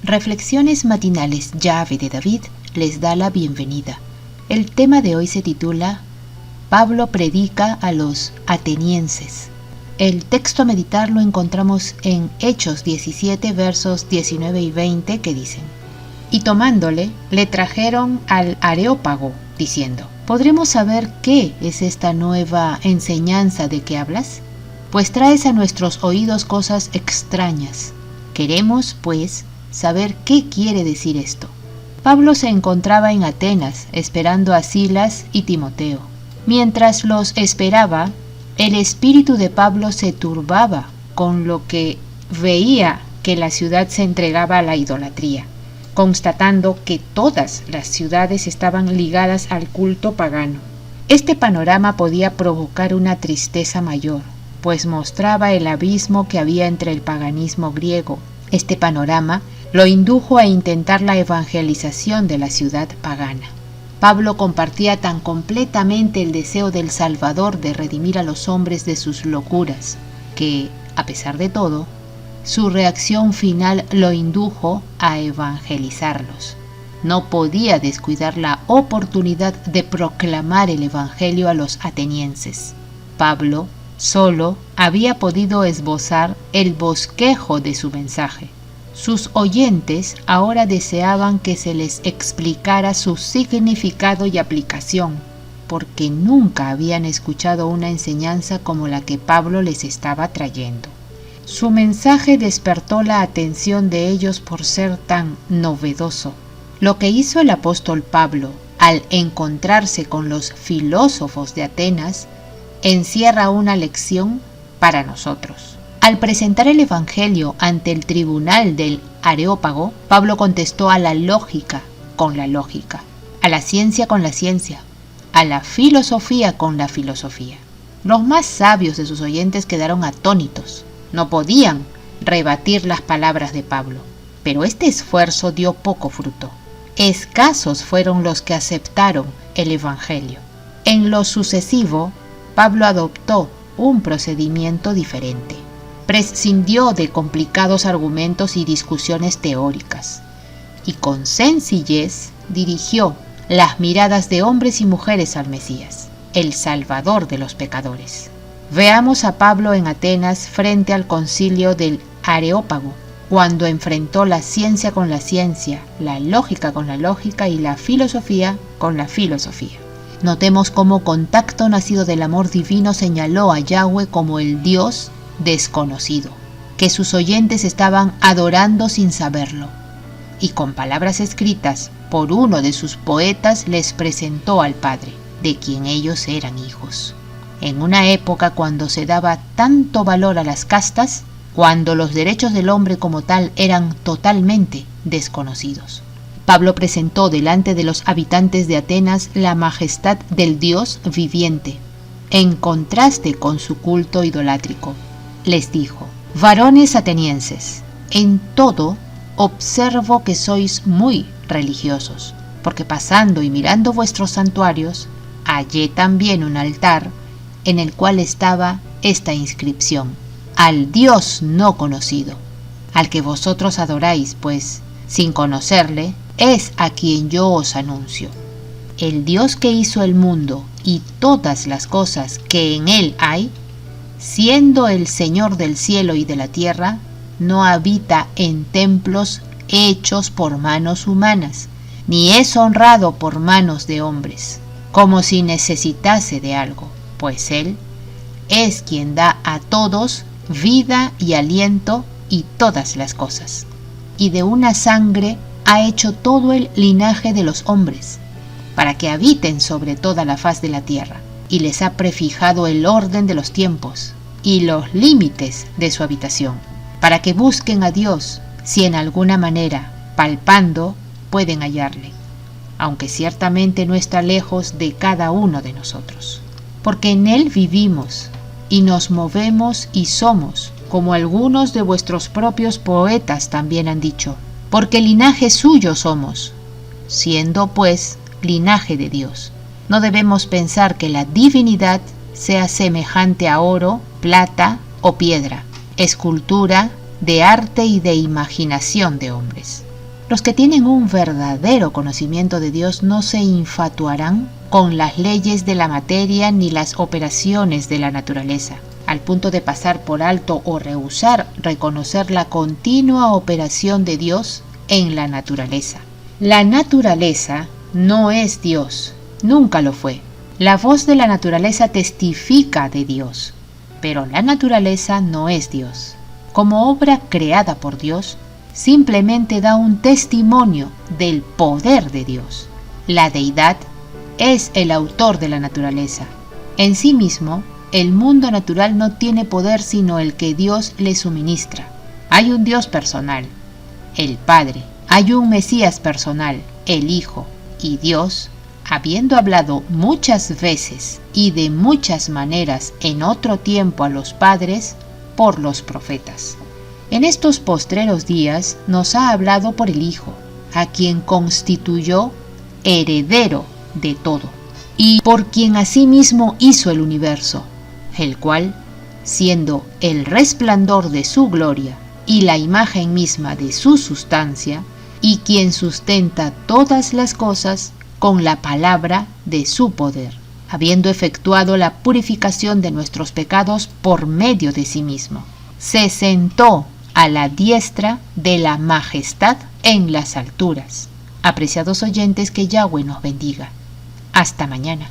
Reflexiones matinales Llave de David les da la bienvenida. El tema de hoy se titula Pablo predica a los atenienses. El texto a meditar lo encontramos en Hechos 17 versos 19 y 20 que dicen: Y tomándole, le trajeron al Areópago, diciendo: ¿Podremos saber qué es esta nueva enseñanza de que hablas? Pues traes a nuestros oídos cosas extrañas. Queremos, pues, saber qué quiere decir esto. Pablo se encontraba en Atenas, esperando a Silas y Timoteo. Mientras los esperaba, el espíritu de Pablo se turbaba con lo que veía que la ciudad se entregaba a la idolatría, constatando que todas las ciudades estaban ligadas al culto pagano. Este panorama podía provocar una tristeza mayor, pues mostraba el abismo que había entre el paganismo griego. Este panorama lo indujo a intentar la evangelización de la ciudad pagana. Pablo compartía tan completamente el deseo del Salvador de redimir a los hombres de sus locuras, que, a pesar de todo, su reacción final lo indujo a evangelizarlos. No podía descuidar la oportunidad de proclamar el evangelio a los atenienses. Pablo solo había podido esbozar el bosquejo de su mensaje. Sus oyentes ahora deseaban que se les explicara su significado y aplicación, porque nunca habían escuchado una enseñanza como la que Pablo les estaba trayendo. Su mensaje despertó la atención de ellos por ser tan novedoso. Lo que hizo el apóstol Pablo al encontrarse con los filósofos de Atenas encierra una lección para nosotros. Al presentar el evangelio ante el tribunal del Areópago, Pablo contestó a la lógica con la lógica, a la ciencia con la ciencia, a la filosofía con la filosofía. Los más sabios de sus oyentes quedaron atónitos. No podían rebatir las palabras de Pablo, pero este esfuerzo dio poco fruto. Escasos fueron los que aceptaron el evangelio. En lo sucesivo, Pablo adoptó un procedimiento diferente. Prescindió de complicados argumentos y discusiones teóricas, y con sencillez dirigió las miradas de hombres y mujeres al Mesías, el Salvador de los pecadores. Veamos a Pablo en Atenas frente al concilio del Areópago, cuando enfrentó la ciencia con la ciencia, la lógica con la lógica y la filosofía con la filosofía. Notemos cómo con tacto nacido del amor divino señaló a Yahweh como el Dios desconocido, que sus oyentes estaban adorando sin saberlo, y con palabras escritas por uno de sus poetas les presentó al Padre, de quien ellos eran hijos. En una época cuando se daba tanto valor a las castas, cuando los derechos del hombre como tal eran totalmente desconocidos. Pablo presentó delante de los habitantes de Atenas la majestad del Dios viviente, en contraste con su culto idolátrico. Les dijo: varones atenienses, en todo observo que sois muy religiosos, porque pasando y mirando vuestros santuarios, hallé también un altar en el cual estaba esta inscripción: al Dios no conocido, al que vosotros adoráis, pues, sin conocerle, es a quien yo os anuncio. El Dios que hizo el mundo y todas las cosas que en él hay, siendo el Señor del cielo y de la tierra, no habita en templos hechos por manos humanas, ni es honrado por manos de hombres, como si necesitase de algo, pues Él es quien da a todos vida y aliento y todas las cosas. Y de una sangre ha hecho todo el linaje de los hombres, para que habiten sobre toda la faz de la tierra, y les ha prefijado el orden de los tiempos y los límites de su habitación, para que busquen a Dios, si en alguna manera, palpando, pueden hallarle, aunque ciertamente no está lejos de cada uno de nosotros. Porque en Él vivimos, y nos movemos y somos, como algunos de vuestros propios poetas también han dicho, porque linaje suyo somos, siendo pues linaje de Dios. No debemos pensar que la divinidad sea semejante a oro, plata o piedra, escultura de arte y de imaginación de hombres. Los que tienen un verdadero conocimiento de Dios no se infatuarán con las leyes de la materia ni las operaciones de la naturaleza, al punto de pasar por alto o rehusar reconocer la continua operación de Dios en la naturaleza. La naturaleza no es Dios, nunca lo fue. La voz de la naturaleza testifica de Dios, pero la naturaleza no es Dios. Como obra creada por Dios, simplemente da un testimonio del poder de Dios. La deidad es el autor de la naturaleza. En sí mismo, el mundo natural no tiene poder sino el que Dios le suministra. Hay un Dios personal, el Padre. Hay un Mesías personal, el Hijo. Y Dios, habiendo hablado muchas veces y de muchas maneras en otro tiempo a los padres, por los profetas. En estos postreros días nos ha hablado por el Hijo, a quien constituyó heredero de todo, y por quien asimismo hizo el universo, el cual, siendo el resplandor de su gloria y la imagen misma de su sustancia, y quien sustenta todas las cosas con la palabra de su poder, habiendo efectuado la purificación de nuestros pecados por medio de sí mismo, se sentó a la diestra de la majestad en las alturas. Apreciados oyentes, que Yahweh nos bendiga. Hasta mañana.